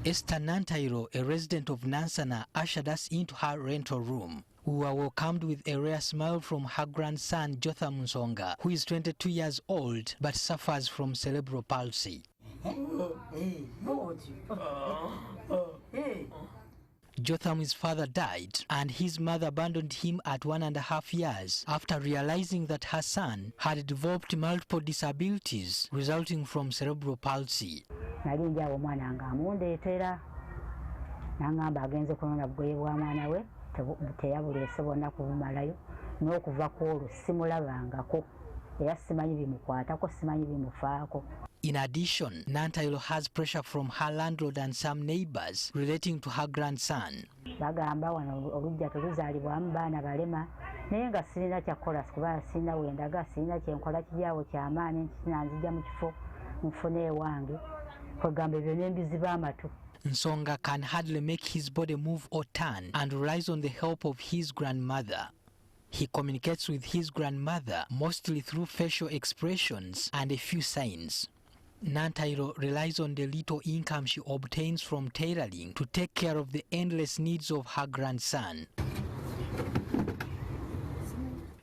Esther Nantairo, a resident of Nansana, ushered us into her rental room. We were welcomed with a rare smile from her grandson Jotham Nsonga, who is 22 years old but suffers from cerebral palsy. Jotham's father died and his mother abandoned him at 1.5 years after realizing that her son had developed multiple disabilities resulting from cerebral palsy. In addition, Nantairo has pressure from her landlord and some neighbors relating to her grandson. Nsonga can hardly make his body move or turn and relies on the help of his grandmother. He communicates with his grandmother mostly through facial expressions and a few signs. Nantairo relies on the little income she obtains from tailoring to take care of the endless needs of her grandson.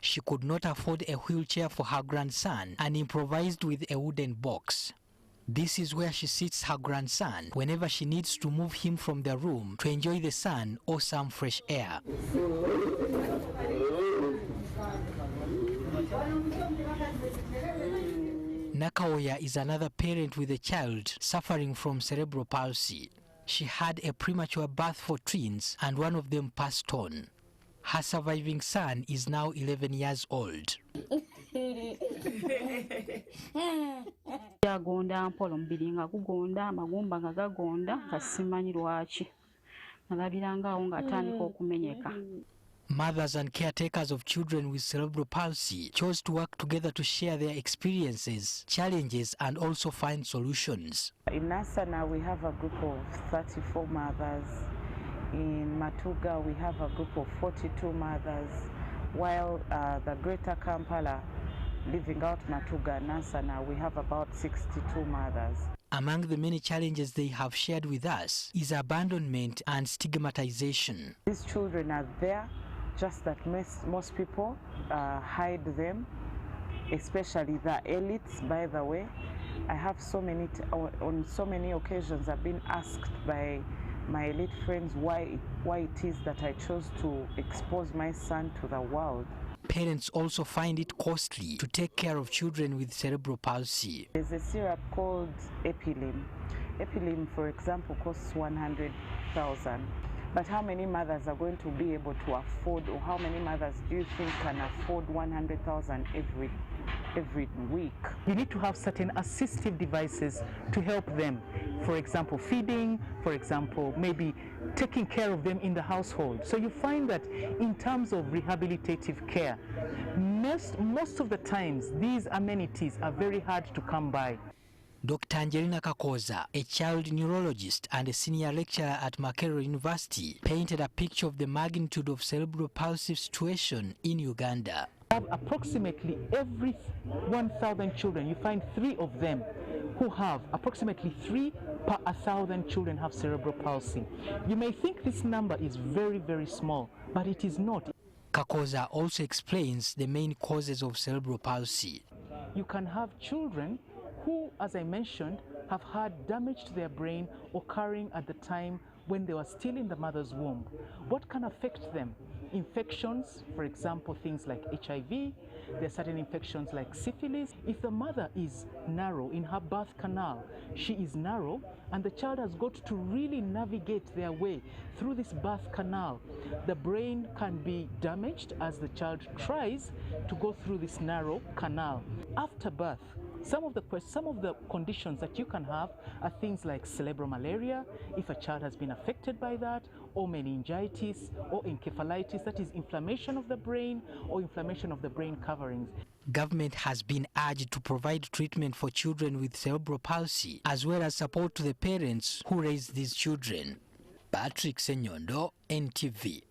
She could not afford a wheelchair for her grandson and improvised with a wooden box. This is where she sits her grandson whenever she needs to move him from the room to enjoy the sun or some fresh air. Nakaoya is another parent with a child suffering from cerebral palsy. She had a premature birth for twins and one of them passed on. Her surviving son is now 11 years old. Mothers and caretakers of children with cerebral palsy chose to work together to share their experiences, challenges, and also find solutions. In Nansana, we have a group of 34 mothers. In Matuga, we have a group of 42 mothers, while the Greater Kampala, living out Matuga, Nansana, we have about 62 mothers. Among the many challenges they have shared with us is abandonment and stigmatization. These children are there, just that most people hide them, especially the elites, by the way. I have on so many occasions I've been asked by my elite friends why it is that I chose to expose my son to the world. Parents also find it costly to take care of children with cerebral palsy. There's a syrup called Epilim. Epilim, for example, costs 100,000. But how many mothers are going to be able to afford, or how many mothers do you think can afford 100,000 every week? We need to have certain assistive devices to help them. For example, feeding, for example, maybe taking care of them in the household. So you find that in terms of rehabilitative care, most of the times these amenities are very hard to come by. Dr. Angelina Kakoza, a child neurologist and a senior lecturer at Makerere University, painted a picture of the magnitude of cerebral palsy situation in Uganda. Approximately every 1,000 children, you find 3 of them who have approximately 3 per 1,000 children have cerebral palsy. You may think this number is very, very small, but it is not. Kakoza also explains the main causes of cerebral palsy. You can have children who, as I mentioned, have had damage to their brain occurring at the time when they were still in the mother's womb. What can affect them? Infections, for example, things like HIV. There are certain infections like syphilis. If the mother is narrow in her birth canal, she is narrow, and the child has got to really navigate their way through this birth canal. The brain can be damaged as the child tries to go through this narrow canal. After birth, some of the conditions that you can have are things like cerebral malaria, if a child has been affected by that, or meningitis, or encephalitis, that is inflammation of the brain or inflammation of the brain coverings. Government has been urged to provide treatment for children with cerebral palsy, as well as support to the parents who raise these children. Patrick Senyondo, NTV.